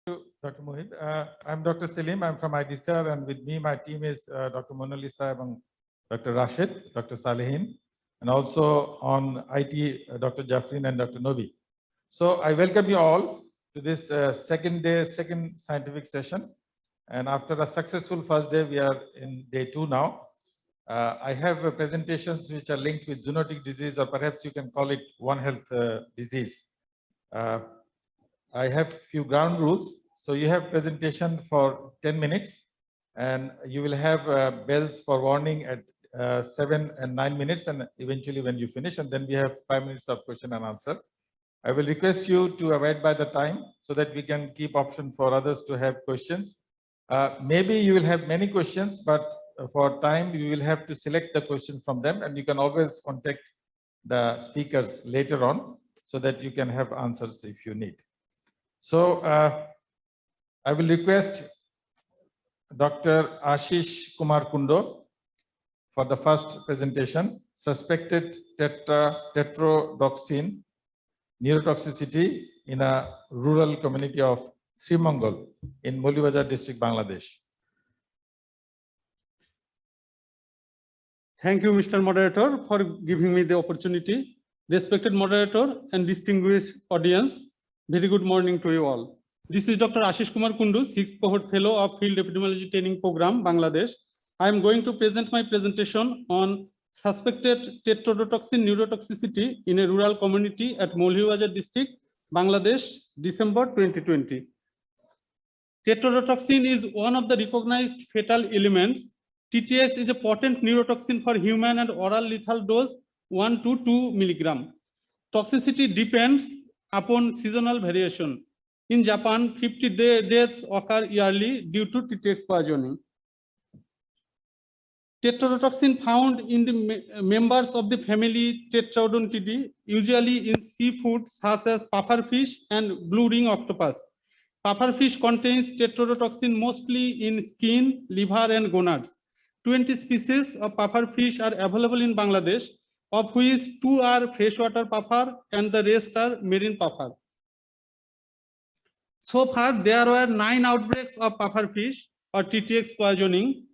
Dr. Mohit. I'm Dr. Selim. I'm from IDCR, and with me, my team is Dr. Mona Lisa and Dr. Rashid, Dr. Salehin, and also on IT, Dr. Jafrin and Dr. Nobi. So I welcome you all to this second scientific session. And after a successful first day, we are in day 2 now. I have presentations which are linked with zoonotic disease, or perhaps you can call it One Health disease. I have few ground rules. So you have presentation for 10 minutes, and you will have bells for warning at 7 and 9 minutes, and eventually when you finish, and then we have 5 minutes of question and answer. I will request you to abide by the time so that we can keep option for others to have questions. Maybe you will have many questions, but for time, you will have to select the question from them, and you can always contact the speakers later on so that you can have answers if you need. So I will request Dr. Ashish Kumar Kundo for the first presentation, suspected tetrodotoxin neurotoxicity in a rural community of Srimangal in Maulibajar district, Bangladesh. Thank you, Mr. Moderator, for giving me the opportunity. Respected moderator and distinguished audience, very good morning to you all. This is Dr. Ashish Kumar Kundu, 6th Cohort Fellow of Field Epidemiology Training Program, Bangladesh. I am going to present my presentation on suspected tetrodotoxin neurotoxicity in a rural community at Maulibajar district, Bangladesh, December 2020. Tetrodotoxin is one of the recognized fatal elements. TTX is a potent neurotoxin for human and oral lethal dose 1 to 2 milligram. Toxicity depends upon seasonal variation. In Japan, 50 deaths occur yearly due to TTX poisoning. Tetrodotoxin found in the members of the family Tetrodontidae, usually in seafood such as pufferfish and blue ring octopus. Pufferfish contains tetrodotoxin mostly in skin, liver, and gonads. 20 species of pufferfish are available in Bangladesh, of which 2 are freshwater puffer and the rest are marine puffer. So far, there were 9 outbreaks of pufferfish or TTX poisoning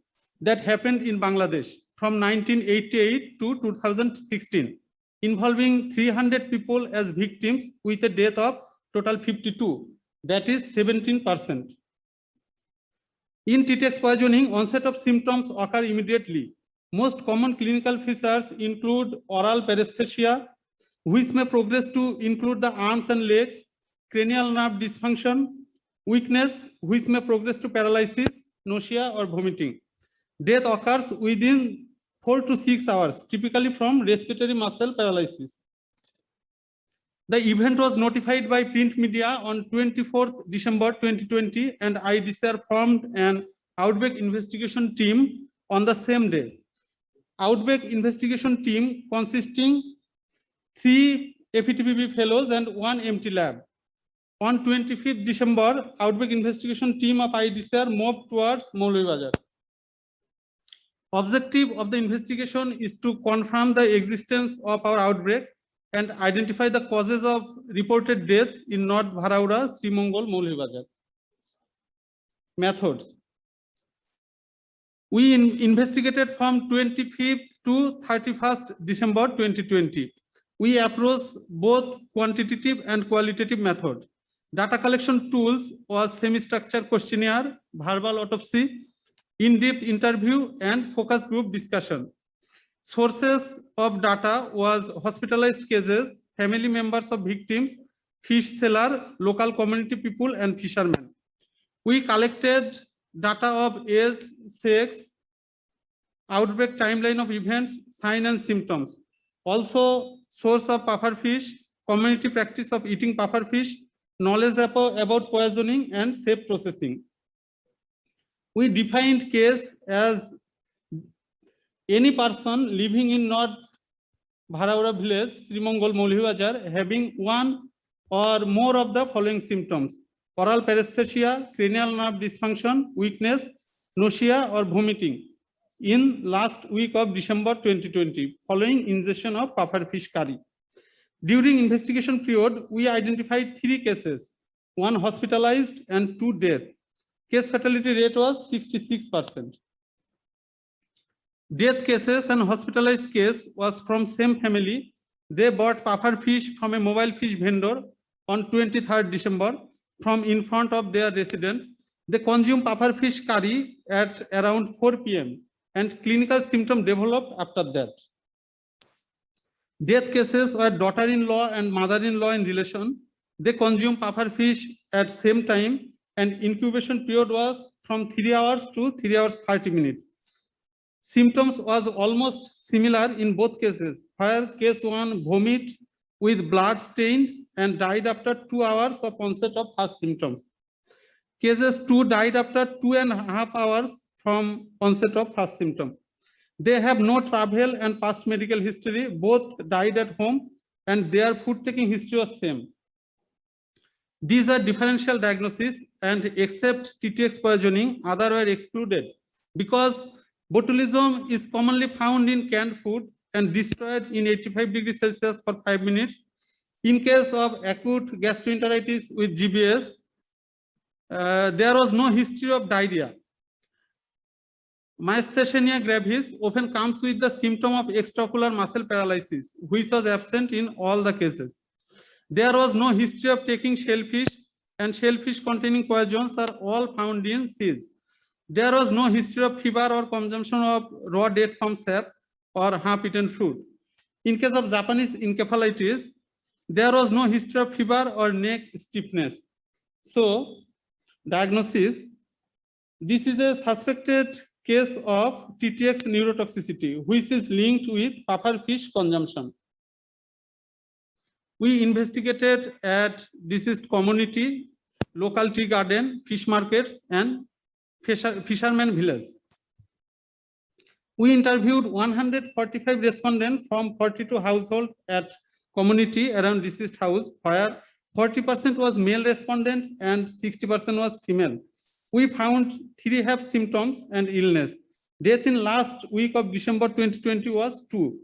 that happened in Bangladesh from 1988 to 2016, involving 300 people as victims with a death of total 52, that is 17%. In TTX poisoning, onset of symptoms occur immediately. Most common clinical features include oral paresthesia, which may progress to include the arms and legs, cranial nerve dysfunction, weakness, which may progress to paralysis, nausea, or vomiting. Death occurs within 4 to 6 hours, typically from respiratory muscle paralysis. The event was notified by print media on 24th December 2020, and IDCR formed an outbreak investigation team on the same day. Outbreak investigation team consisting 3 FETPB fellows and 1 empty lab. On 25th December, outbreak investigation team of IDCR moved towards Maulibajar. Objective of the investigation is to confirm the existence of our outbreak and identify the causes of reported deaths in North Bharaura, Srimangal, Maulibajar. Methods. We investigated from 25th to 31st December 2020. We approached both quantitative and qualitative method. Data collection tools was semi-structured questionnaire, verbal autopsy, in-depth interview, and focus group discussion. Sources of data was hospitalized cases, family members of victims, fish seller, local community people, and fishermen. We collected data of age, sex, outbreak timeline of events, sign and symptoms. Also, source of pufferfish, community practice of eating pufferfish, knowledge about poisoning, and safe processing. We defined case as any person living in North Bharaura village, Srimangal, Maulibajar, having 1 or more of the following symptoms: oral paresthesia, cranial nerve dysfunction, weakness, nausea, or vomiting in last week of December 2020, following ingestion of pufferfish curry. During investigation period, we identified 3 cases: 1 hospitalized and 2 death. Case fatality rate was 66%. Death cases and hospitalized case was from same family. They bought puffer fish from a mobile fish vendor on 23rd December from in front of their resident. They consumed puffer fish curry at around 4 p.m. and clinical symptoms developed after that. Death cases were daughter-in-law and mother-in-law in relation. They consumed puffer fish at same time and incubation period was from 3 hours to 3 hours 30 minutes. Symptoms was almost similar in both cases, where case 1 vomit with blood stain and died after 2 hours of onset of first symptoms. Cases 2 died after 2.5 hours from onset of first symptom. They have no travel and past medical history. Both died at home and their food taking history was same. These are differential diagnoses and except TTX poisoning, other were excluded because botulism is commonly found in canned food and destroyed in 85 degrees Celsius for 5 minutes. In case of acute gastroenteritis with GBS, there was no history of diarrhea. Myasthenia gravis often comes with the symptom of extraocular muscle paralysis, which was absent in all the cases. There was no history of taking shellfish, and shellfish containing poisons are all found in seas. There was no history of fever or consumption of raw date from sap or half-eaten fruit. In case of Japanese encephalitis, there was no history of fever or neck stiffness. So, diagnosis, this is a suspected case of TTX neurotoxicity, which is linked with puffer fish consumption. We investigated at deceased community, local tea garden, fish markets, and fishermen village. We interviewed 145 respondents from 42 households at community around deceased house, where 40% was male respondent and 60% was female. We found 3 have symptoms and illness. Death in last week of December 2020 was 2.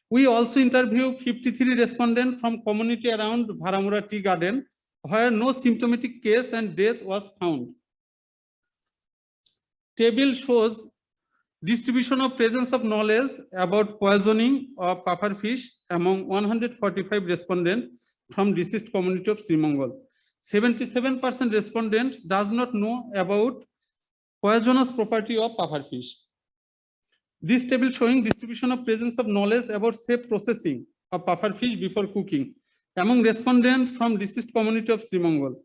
We also interviewed 53 respondents from community around Bharamura Tea Garden, where no symptomatic case and death was found. Table shows distribution of presence of knowledge about poisoning of puffer fish among 145 respondents from deceased community of Srimangal. 77% respondent does not know about poisonous property of puffer fish. This table showing distribution of presence of knowledge about safe processing of puffer fish before cooking among respondents from deceased community of Srimangal.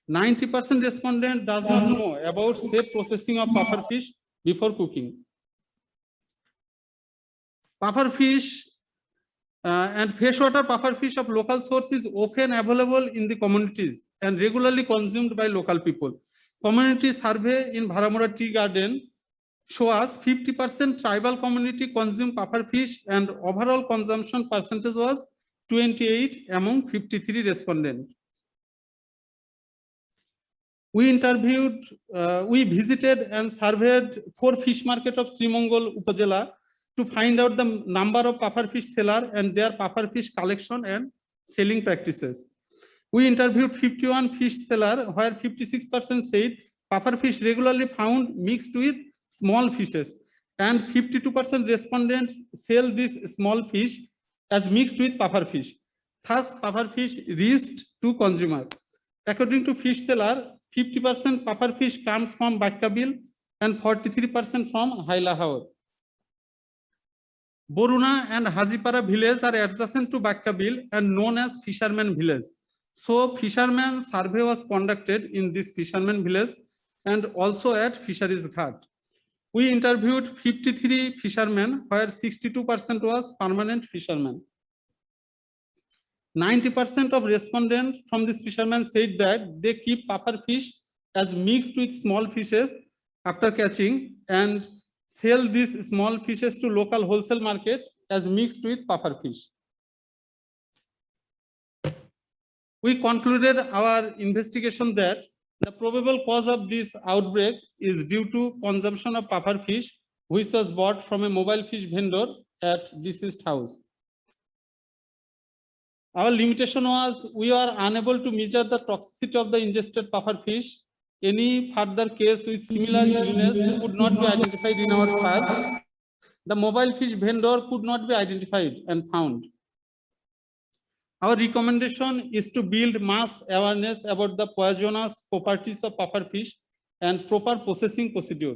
90% respondent does not know about safe processing of puffer fish before cooking. Puffer fish and freshwater puffer fish of local source is often available in the communities and regularly consumed by local people. Community survey in Bharamura Tea Garden show us 50% tribal community consume puffer fish and overall consumption percentage was 28 among 53 respondents. We interviewed, we visited and surveyed 4 fish market of Srimangal Upazila to find out the number of puffer fish seller and their puffer fish collection and selling practices. We interviewed 51 fish seller where 56% said puffer fish regularly found mixed with small fishes and 52% respondents sell these small fish as mixed with puffer fish. Thus, puffer fish reached to consumer. According to fish seller, 50% puffer fish comes from Bakkabil and 43% from Hailahaur. Boruna and Hajipara village are adjacent to Bakkabil and known as Fisherman Village. So, fisherman survey was conducted in this fisherman village and also at Fisheries Ghat. We interviewed 53 fishermen, where 62% was permanent fishermen. 90% of respondents from this fishermen said that they keep puffer fish as mixed with small fishes after catching and sell these small fishes to local wholesale market as mixed with puffer fish. We concluded our investigation that the probable cause of this outbreak is due to consumption of puffer fish, which was bought from a mobile fish vendor at deceased house. Our limitation was we are unable to measure the toxicity of the ingested puffer fish. Any further case with similar illness could not be identified in our trials. The mobile fish vendor could not be identified and found. Our recommendation is to build mass awareness about the poisonous properties of puffer fish and proper processing procedure,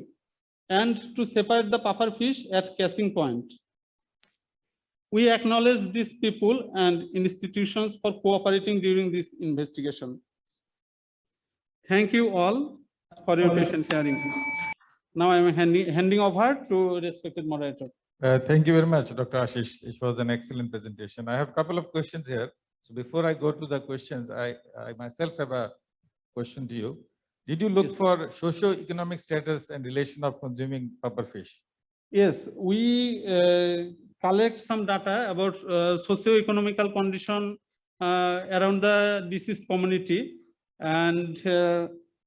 and to separate the puffer fish at catching point. We acknowledge these people and institutions for cooperating during this investigation. Thank you all for your patient hearing. Now I am handing over to respected moderator. Thank you very much, Dr. Ashish. It was an excellent presentation. I have a couple of questions here. So before I go to the questions, I myself have a question to you. Did you look Yes, for socio-economic status and relation of consuming puffer fish? Yes, we collect some data about socio-economical condition around the deceased community, and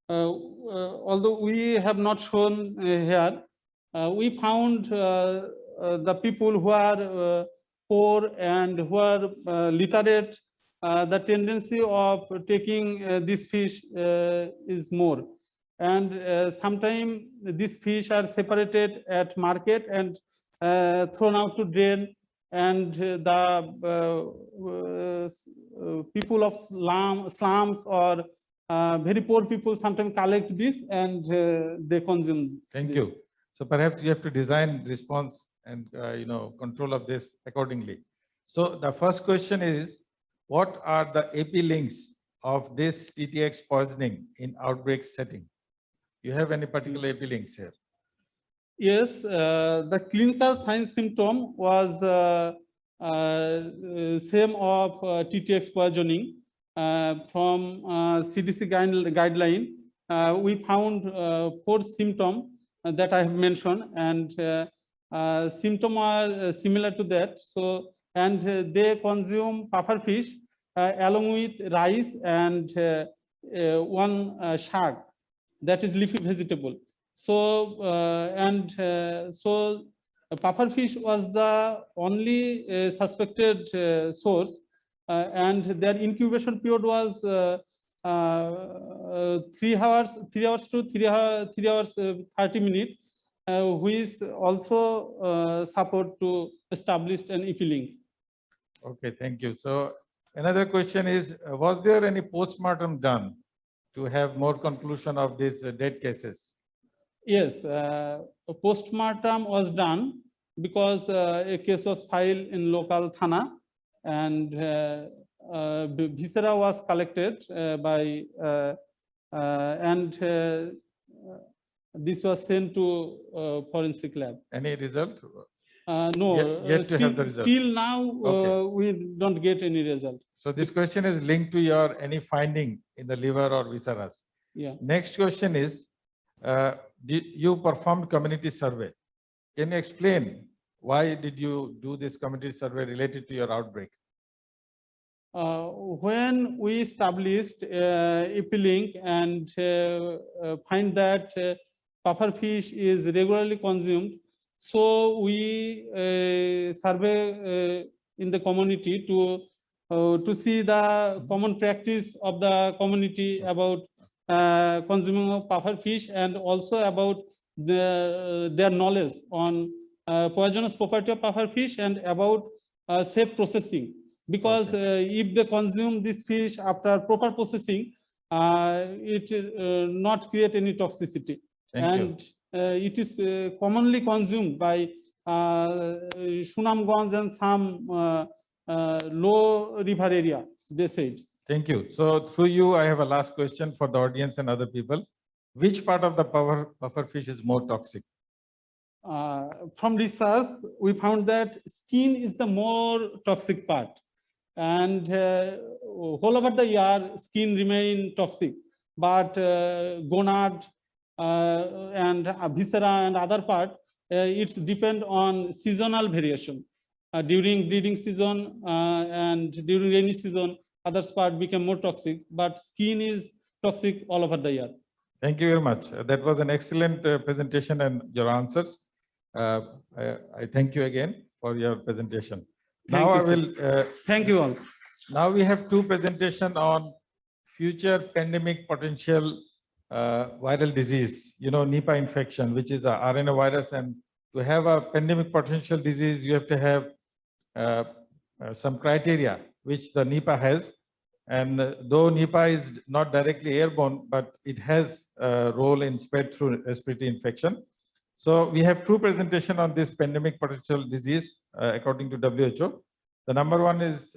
although we have not shown here, we found the people who are poor and who are literate, the tendency of taking this fish is more. And sometimes these fish are separated at market and thrown out to drain, and the people of slums or very poor people sometimes collect this and they consume. Thank this. you. So perhaps you have to design response and control of this accordingly. So the first question is, what are the AP links of this TTX poisoning in outbreak setting? You have any particular AP links here? Yes, the clinical signs symptom was same of TTX poisoning. From CDC guideline, we found 4 symptoms that I have mentioned, and symptoms are similar to that. So, and they consume puffer fish along with rice and one shag, that is leafy vegetable. So puffer fish was the only suspected source, and their incubation period was 3 hours to 3 hours 30 minutes, which also support to establish an EP link. Okay, thank you. So another question is, was there any postmortem done to have more conclusion of these dead cases? Yes, a postmortem was done because a case was filed in local thana, and viscera was collected by and this was sent to forensic lab. Any result? No, Yet to have the result. Till now Okay. we don't get any result. So this question is linked to your any finding in the liver or visceras. Yeah. Next question is, you performed community survey. Can you explain why did you do this community survey related to your outbreak? When we established EP link and find that puffer fish is regularly consumed, so we survey in the community to see the common practice of the community about consuming of puffer fish, and also about their knowledge on poisonous property of puffer fish and about safe processing. Because if they consume this fish after proper processing, it not create any toxicity. Thank you. It is commonly consumed by Sunamganj and some low river area, they said. Thank you. So through you, I have a last question for the audience and other people. Which part of the puffer fish is more toxic? From research, we found that skin is the more toxic part, and whole over the year skin remain toxic, but gonad and viscera and other part, it's depend on seasonal variation. During breeding season and during rainy season, other part become more toxic, but skin is toxic all over the year. Thank you very much. That was an excellent presentation and your answers. I thank you again for your presentation. Thank Now you, I will. Thank you all. Now we have two presentations on future pandemic potential viral disease, Nipah infection, which is a RNA virus. And to have a pandemic potential disease, you have to have some criteria which the Nipah has. And though Nipah is not directly airborne, but it has a role in spread through respiratory infection. So we have two presentations on this pandemic potential disease according to WHO. The number one is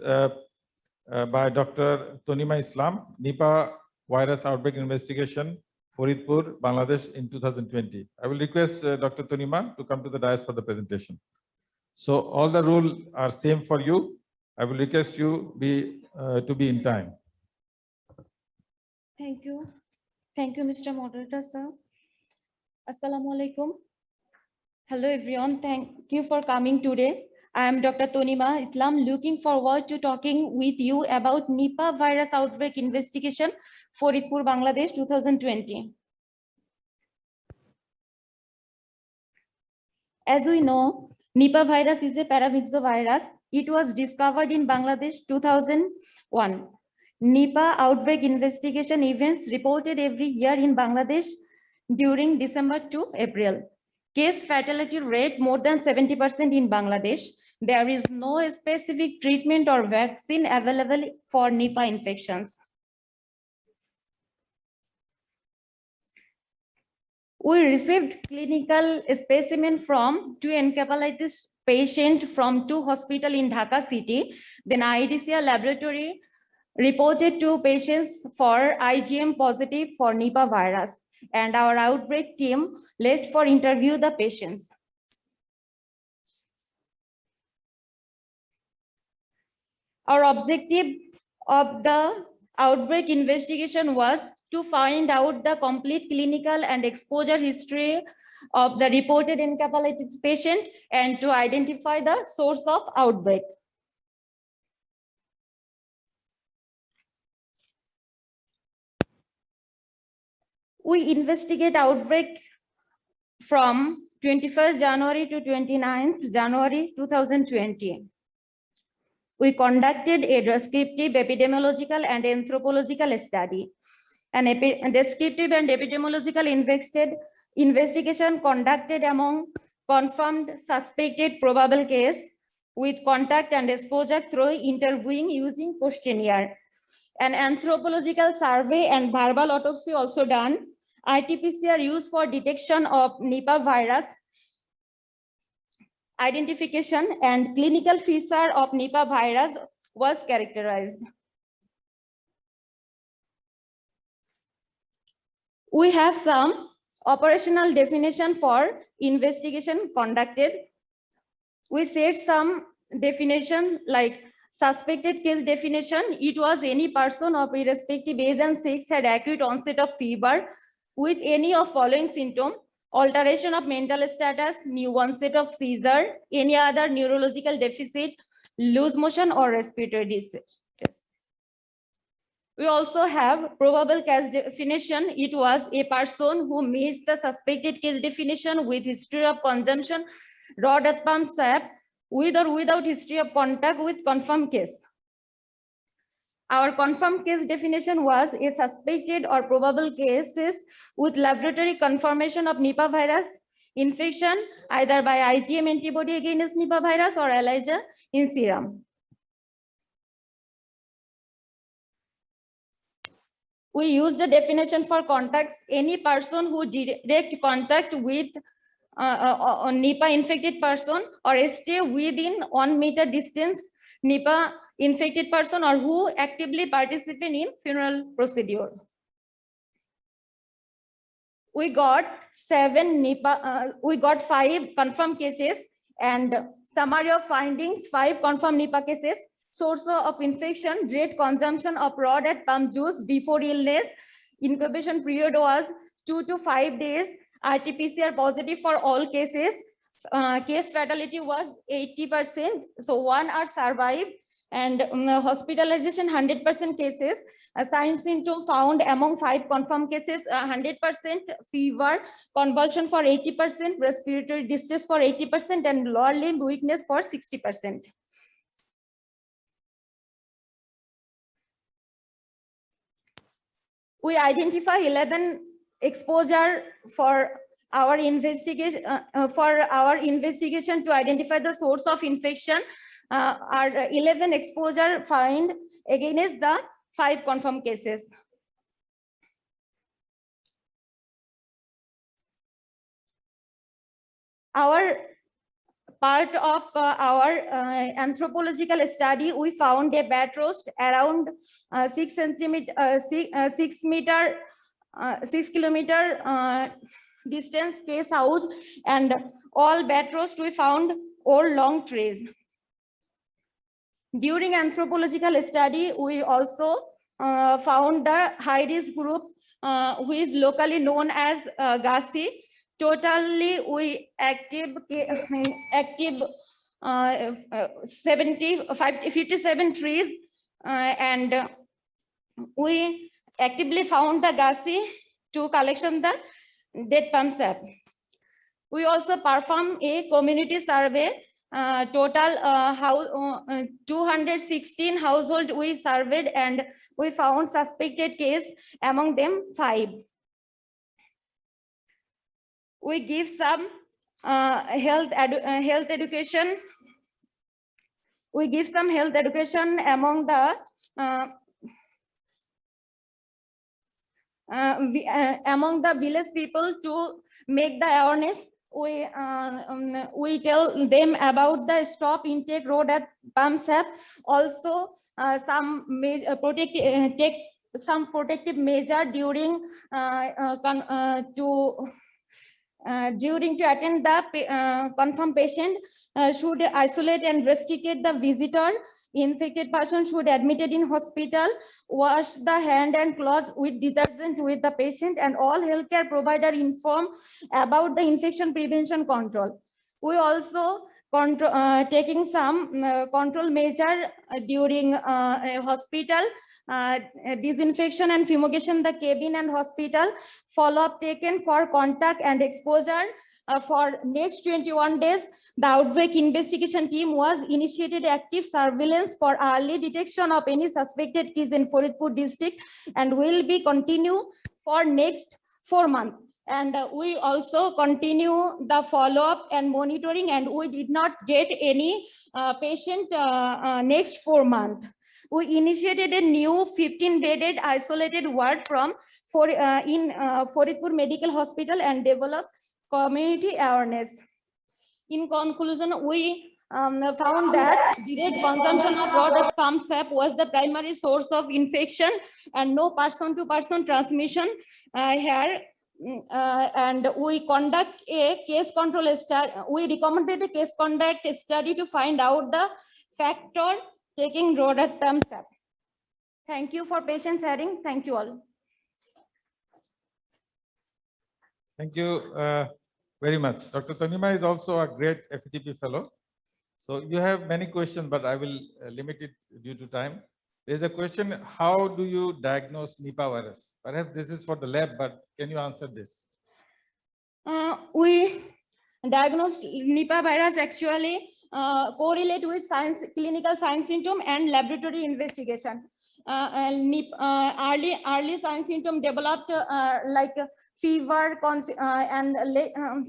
by Dr. Tonima Islam, Nipah virus outbreak investigation, Faridpur, Bangladesh in 2020. I will request Dr. Tonima to come to the dais for the presentation. So all the rules are same for you. I will request you to be in time. Thank you. Thank you, Mr. Moderator, sir. Assalamu alaikum. Hello, everyone. Thank you for coming today. I am Dr. Tonima Islam, looking forward to talking with you about Nipah virus outbreak investigation, Faridpur, Bangladesh, 2020. As we know, Nipah virus is a paramyxovirus. It was discovered in Bangladesh 2001. Nipah outbreak investigation events reported every year in Bangladesh during December to April. Case fatality rate more than 70% in Bangladesh. There is no specific treatment or vaccine available for Nipah infections. We received clinical specimen from two encephalitis patients from two hospitals in Dhaka city. Then IDCR laboratory reported two patients for IgM positive for Nipah virus, and our outbreak team left for interview the patients. Our objective of the outbreak investigation was to find out the complete clinical and exposure history of the reported encephalitis patient and to identify the source of outbreak. We investigate outbreak from 21st January to 29th January 2020. We conducted a descriptive epidemiological and anthropological study. An descriptive and epidemiological investigation conducted among confirmed, suspected, probable case with contact and exposure through interviewing using questionnaire. An anthropological survey and verbal autopsy also done. RT-PCR used for detection of Nipah virus, identification and clinical feature of Nipah virus was characterized. We have some operational definition for investigation conducted. We said some definition like suspected case definition. It was any person of irrespective age and sex had acute onset of fever with any of following symptom: alteration of mental status, new onset of seizure, any other neurological deficit, loose motion or respiratory distress. We also have probable case definition. It was a person who meets the suspected case definition with history of consumption, raw death pump swab, with or without history of contact with confirmed case. Our confirmed case definition was a suspected or probable cases with laboratory confirmation of Nipah virus infection, either by IgM antibody against Nipah virus or ELISA in serum. We use the definition for contacts: any person who direct contact with a Nipah infected person or stay within 1 meter distance Nipah infected person or who actively participate in funeral procedure. We got 5 confirmed cases and summary of findings: 5 confirmed Nipah cases. Source of infection: direct consumption of raw dead pump juice before illness. Incubation period was 2 to 5 days. RT-PCR positive for all cases. Case fatality was 80%. So 1 hour survived. And hospitalization 100% cases. Sign symptom found among 5 confirmed cases: 100% fever, convulsion for 80%, respiratory distress for 80%, and lower limb weakness for 60%. We identify 11 exposure for our investigation to identify the source of infection. Our 11 exposure find against the 5 confirmed cases. Our part of our anthropological study, we found a bat roast around 6 kilometer distance case house, and all bat roast we found or long trays. During anthropological study, we also found the high risk group, who is locally known as Gasi. Totally, we active 57 trees, and we actively found the Gasi to collection the dead pump sap. We also perform a community survey. Total 216 household we surveyed, and we found suspected case, among them 5. We give some health education. We give some health education among the village people to make the awareness. We tell them about the stop intake road at pump sap. Also, take some protective measure during to attend the confirmed patient. Should isolate and restricted the visitor. Infected person should admitted in hospital. Wash the hand and cloth with detergent with the patient, and all healthcare provider inform about the infection prevention control. We also taking some control measure during a hospital. Disinfection and fumigation the cabin and hospital. Follow-up taken for contact and exposure. For next 21 days, the outbreak investigation team was initiated active surveillance for early detection of any suspected case in Faridpur district, and will be continue for next 4 months. And we also continue the follow-up and monitoring, and we did not get any patient next 4 months. We initiated a new 15-bedded isolated ward in Faridpur Medical Hospital and developed community awareness. In conclusion, we found that direct consumption of product pump sap was the primary source of infection, and no person-to-person transmission here. And we conduct a case control study. We recommended a case conduct study to find out the factor taking road at pump sap. Thank you for patience hearing. Thank you all. Thank you very much. Dr. Tanima is also a great FETP fellow. So you have many questions, but I will limit it due to time. There's a question: how do you diagnose Nipah virus? Perhaps this is for the lab, but can you answer this? We diagnose Nipah virus actually correlate with clinical sign symptom and laboratory investigation. Early sign symptom developed like fever,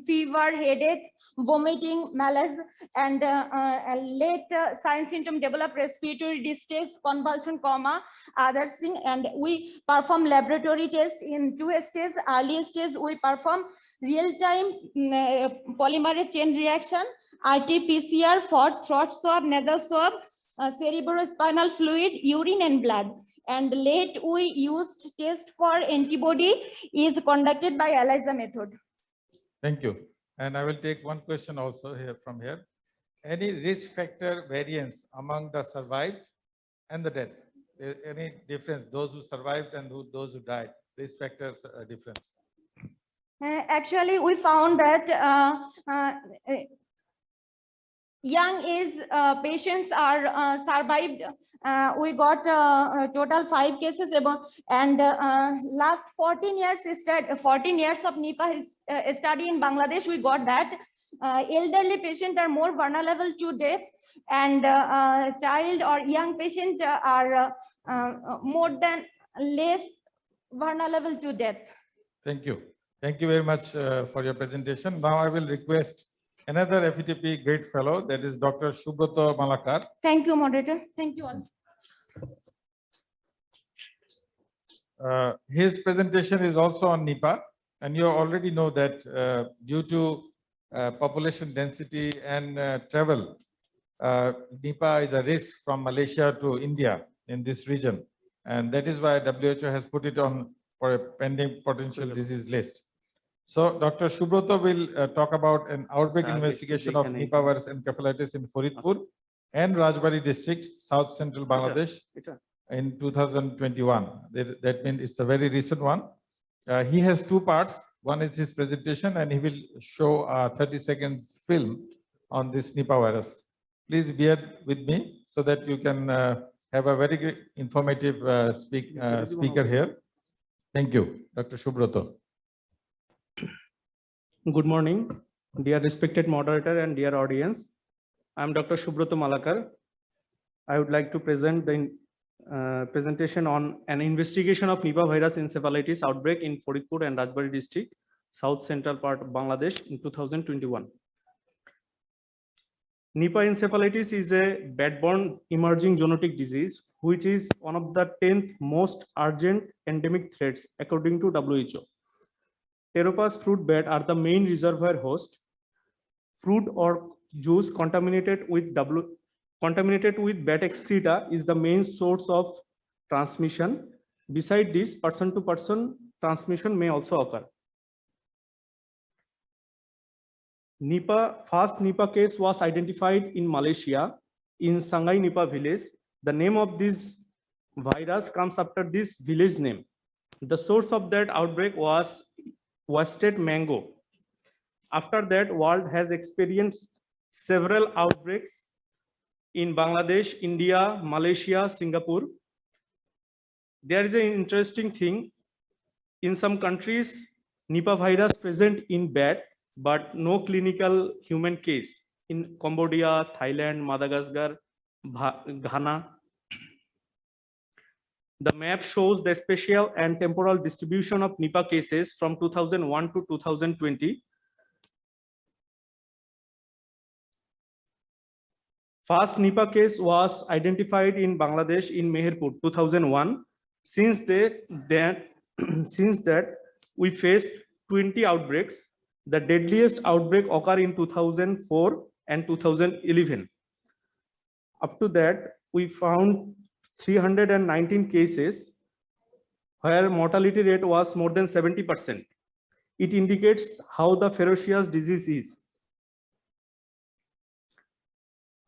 fever, headache, vomiting, malaise, and late sign symptom develop respiratory distress, convulsion, coma, other thing. And we perform laboratory test in 2 stages. Early stage we perform real-time polymerase chain reaction, RT-PCR for throat swab, nasal swab, cerebrospinal fluid, urine, and blood. And late we used test for antibody is conducted by ELISA method. Thank you. And I will take one question also here from here. Any risk factor variance among the survived and the dead? Any difference? Those who survived and those who died? Risk factors difference? Actually, we found that young age patients are survived. We got total 5 cases about, and last 14 years of Nipah study in Bangladesh, we got that elderly patients are more vulnerable to death, and child or young patients are more than less Varna level 2 death. Thank you. Thank you very much for your presentation. Now I will request another FETP Great Fellow, that is Dr. Subroto Malakar. Thank you, moderator. Thank you all. His presentation is also on Nipah, and you already know that due to population density and travel, Nipah is a risk from Malaysia to India in this region, and that is why WHO has put it on for a pending potential disease list. So Dr. Subroto will talk about an outbreak investigation of Nipah virus encephalitis in Faridpur and Rajbari district, South Central Bangladesh in 2021. That means it's a very recent one. He has two parts. One is his presentation, and he will show a 30 seconds film on this Nipah virus. Please bear with me so that you can have a very good informative speaker here. Thank you, Dr. Subroto. Good morning, dear respected moderator and dear audience. I am Dr. Subroto Malakar. I would like to present the presentation on an investigation of Nipah virus encephalitis outbreak in Faridpur and Rajbari district, South Central part of Bangladesh in 2021. Nipah encephalitis is a bat-borne emerging zoonotic disease, which is one of the 10th most urgent endemic threats according to WHO. Pteropas fruit bat are the main reservoir host. Fruit or juice contaminated with bat excreta is the main source of transmission. Beside this, person-to-person transmission may also occur. First Nipah case was identified in Malaysia in Sangai Nipah village. The name of this virus comes after this village name. The source of that outbreak was wasted mango. After that, world has experienced several outbreaks in Bangladesh, India, Malaysia, Singapore. There is an interesting thing. In some countries, Nipah virus present in bat, but no clinical human case. In Cambodia, Thailand, Madagascar, Ghana. The map shows the spatial and temporal distribution of Nipah cases from 2001 to 2020. First Nipah case was identified in Bangladesh in Meherpur 2001. Since that, we faced 20 outbreaks. The deadliest outbreak occurred in 2004 and 2011. Up to that, we found 319 cases where mortality rate was more than 70%. It indicates how the ferocious disease is.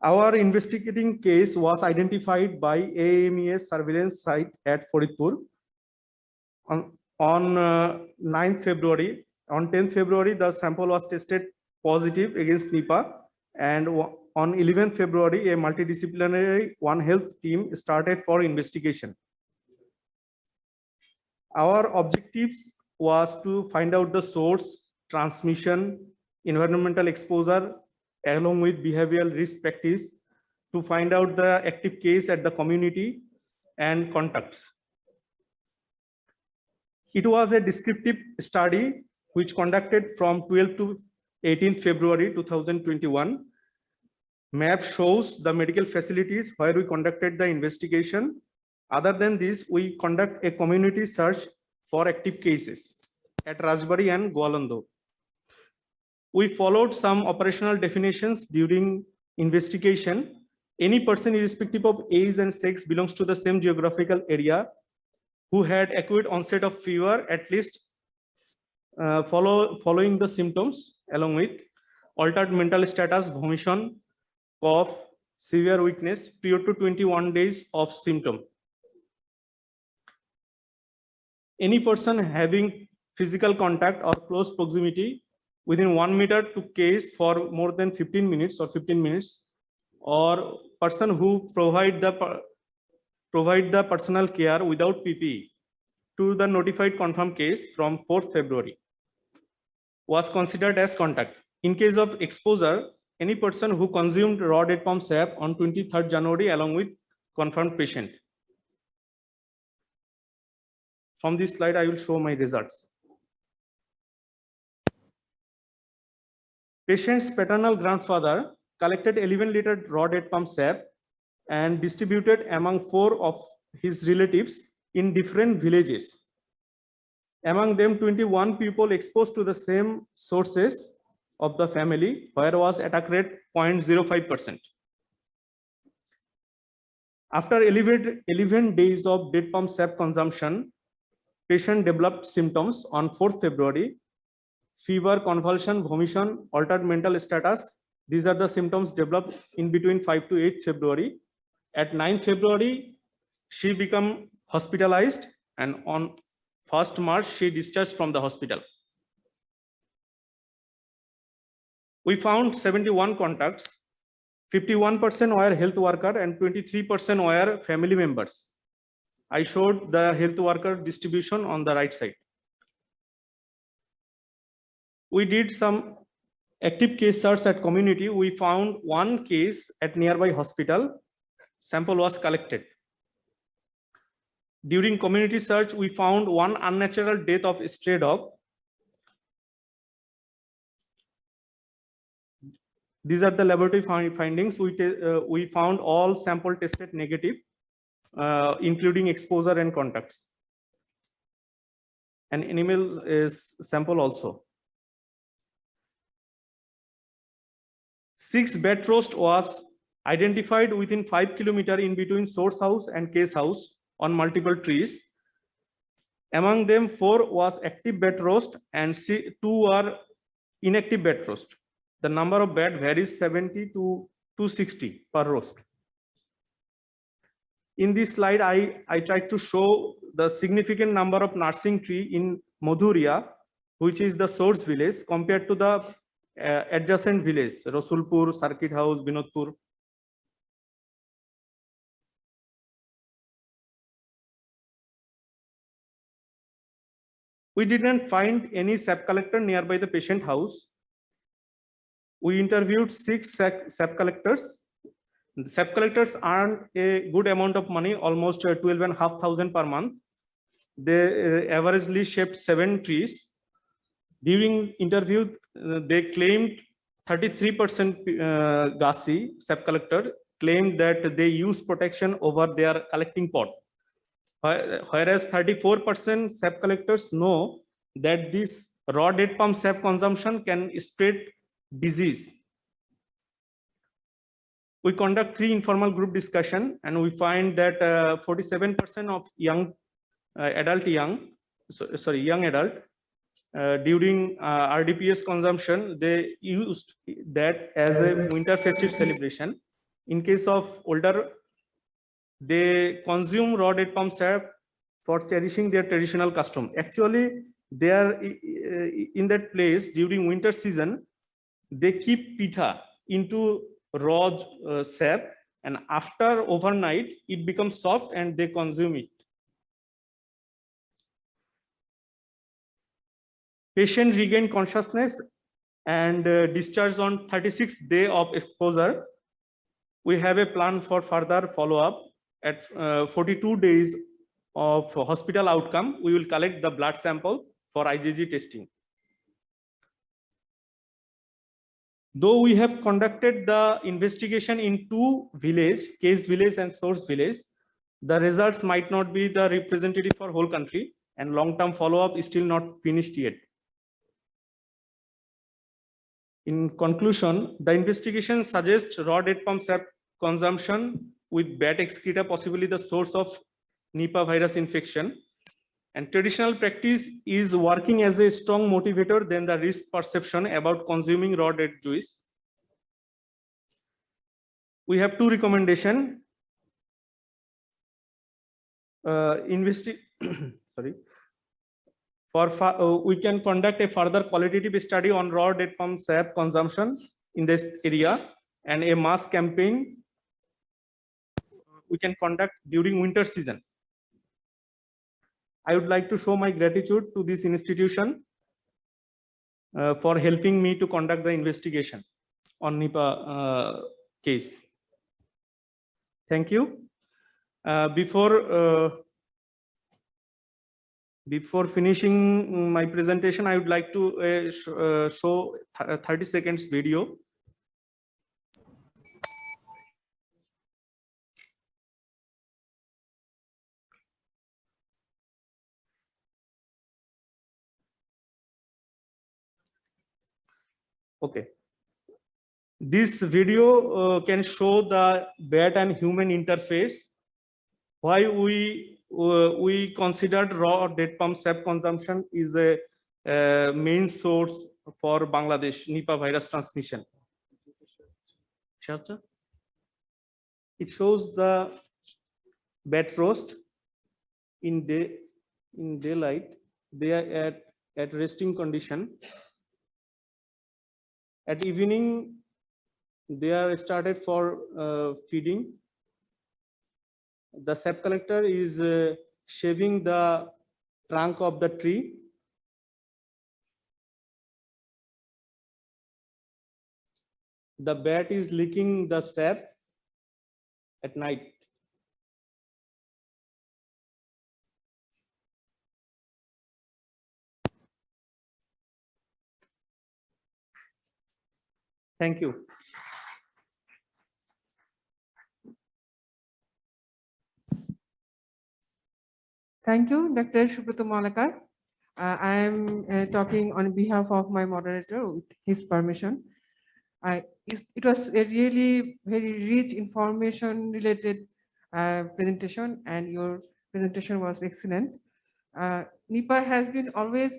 Our investigating case was identified by AAMES surveillance site at Faridpur on 9th February. On 10th February, the sample was tested positive against Nipah, and on 11th February, a multidisciplinary One Health team started for investigation. Our objectives was to find out the source, transmission, environmental exposure, along with behavioral risk practice, to find out the active case at the community and contacts. It was a descriptive study which conducted from 12th to 18th February 2021. Map shows the medical facilities where we conducted the investigation. Other than this, we conduct a community search for active cases at Rajbari and Gwalando. We followed some operational definitions during investigation. Any person irrespective of age and sex belongs to the same geographical area who had acute onset of fever, at least following the symptoms, along with altered mental status, vomition, cough, severe weakness prior to 21 days of symptom. Any person having physical contact or close proximity within 1 meter to case for more than 15 minutes or 15 minutes, or person who provide the personal care without PPE to the notified confirmed case from 4th February was considered as contact. In case of exposure, any person who consumed raw dead palm sap on 23rd January along with confirmed patient. From this slide, I will show my results. Patient's paternal grandfather collected 11-liter raw date palm sap and distributed among 4 of his relatives in different villages. Among them, 21 people exposed to the same sources of the family, where was attack rate 0.05%. After 11 days of date palm sap consumption, patient developed symptoms on 4th February, fever, convulsion, vomition, altered mental status. These are the symptoms developed in between 5 to 8 February. At 9th February, she became hospitalized, and on 1st March, she discharged from the hospital. We found 71 contacts, 51% were health worker and 23% were family members. I showed the health worker distribution on the right side. We did some active case search at community. We found 1 case at nearby hospital. Sample was collected. During community search, we found 1 unnatural death of a stray dog. These are the laboratory findings. We found all sample tested negative, including exposure and contacts. And animal is sample also. 6 bed roast was identified within 5 kilometers in between source house and case house on multiple trees. Among them, 4 was active bed roast and 2 were inactive bed roast. The number of bed varies 70 to 260 per roast. In this slide, I tried to show the significant number of nursing tree in Madhuria, which is the source village, compared to the adjacent village, Rasulpur, Circuit House, Binodpur. We didn't find any sap collector nearby the patient house. We interviewed 6 sap collectors. The sap collectors earned a good amount of money, almost 12,500 per month. They averagely shaped 7 trees. During interview, they claimed 33% Gasi sap collector claimed that they use protection over their collecting pot, whereas 34% sap collectors know that this raw date palm sap consumption can spread disease. We conduct 3 informal group discussion, and we find that 47% of young adult during RDPS consumption, they used that as a winter festive celebration. In case of older, they consume raw date palm sap for cherishing their traditional custom. Actually, they are in that place during winter season. They keep pitha into raw sap, and after overnight, it becomes soft and they consume it. Patient regained consciousness and discharged on 36th day of exposure. We have a plan for further follow-up. At 42 days of hospital outcome, we will collect the blood sample for IgG testing. Though we have conducted the investigation in 2 villages, case village and source village, the results might not be the representative for whole country, and long-term follow-up is still not finished yet. In conclusion, the investigation suggests raw date palm sap consumption with bat excreta possibly the source of Nipah virus infection, and traditional practice is working as a strong motivator than the risk perception about consuming raw date juice. We have 2 recommendations. We can conduct a further qualitative study on raw date palm sap consumption in this area, and a mass campaign we can conduct during winter season. I would like to show my gratitude to this institution for helping me to conduct the investigation on Nipah case. Thank you. Before Before finishing my presentation, I would like to show 30 seconds video. Okay. This video can show the bat and human interface. Why we considered raw date palm sap consumption is a main source for Bangladesh Nipah virus transmission. It shows the bat roast in daylight. They are at resting condition. At evening, they are started for feeding. The sap collector is shaving the trunk of the tree. The bat is licking the sap at night. Thank you. Thank you, Dr. Subrata Malakar. I am talking on behalf of my moderator with his permission. It was a really very rich information related presentation, and your presentation was excellent. Nipah has been always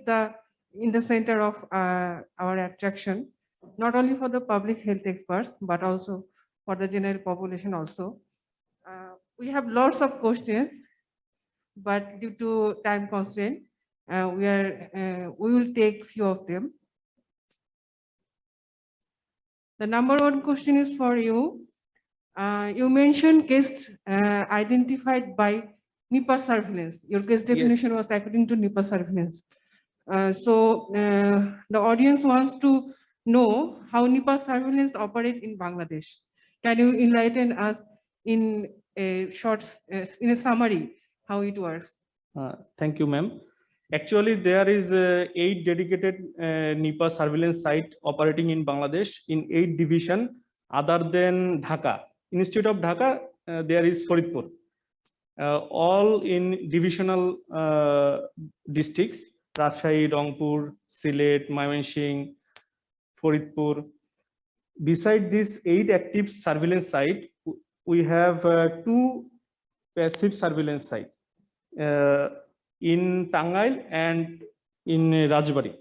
in the center of our attraction, not only for the public health experts, but also for the general population also. We have lots of questions, but due to time constraint, we will take few of them. The number one question is for you. You mentioned case identified by Nipah surveillance. Your case definition was according to Nipah surveillance. So the audience wants to know how Nipah surveillance operate in Bangladesh. Can you enlighten us in a short, in a summary, how it works? Thank you, ma'am. Actually, there is 8 dedicated Nipah surveillance site operating in Bangladesh in 8 divisions other than Dhaka. Instead of Dhaka, there is Faridpur. All in divisional districts, Rajshahi, Rangpur, Sylhet, Mymensingh, Faridpur. Beside these 8 active surveillance sites, we have 2 passive surveillance sites in Tangail and in Rajbari.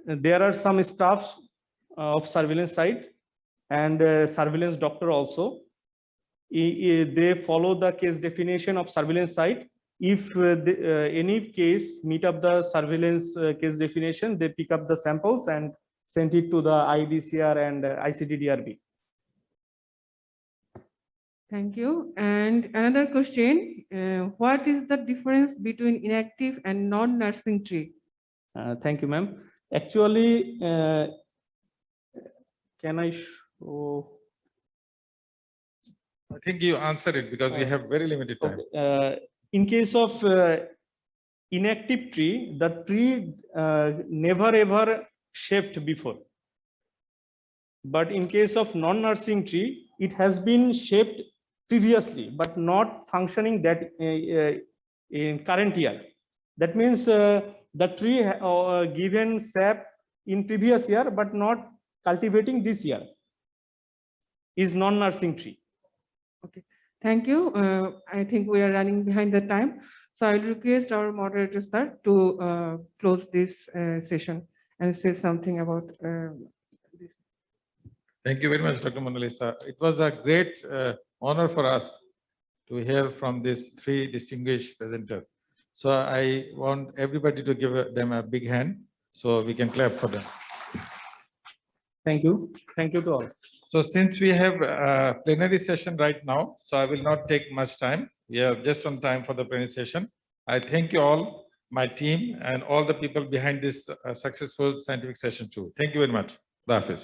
There are some staff of surveillance site and surveillance doctor also. They follow the case definition of surveillance site. If any case meet up the surveillance case definition, they pick up the samples and send it to the IDCR and ICDDRB. Thank you. And another question, what is the difference between inactive and non-nursing tree? Thank you, ma'am. Actually, can I show? I think you answered it because we have very limited time. Okay. In case of inactive tree, the tree never ever shaped before. But in case of non-nursing tree, it has been shaped previously, but not functioning that in current year. That means the tree given sap in previous year, but not cultivating this year, is non-nursing tree. Okay, thank you. I think we are running behind the time. So I'll request our moderator, sir, to close this session and say something about this. Thank you very much, Dr. Mona Lisa. It was a great honor for us to hear from these 3 distinguished presenters. So I want everybody to give them a big hand so we can clap for them. Thank you. Thank you to all. So since we have a plenary session right now, so I will not take much time. We are just on time for the plenary session. I thank you all, my team, and all the people behind this successful scientific session too. Thank you very much. Bye.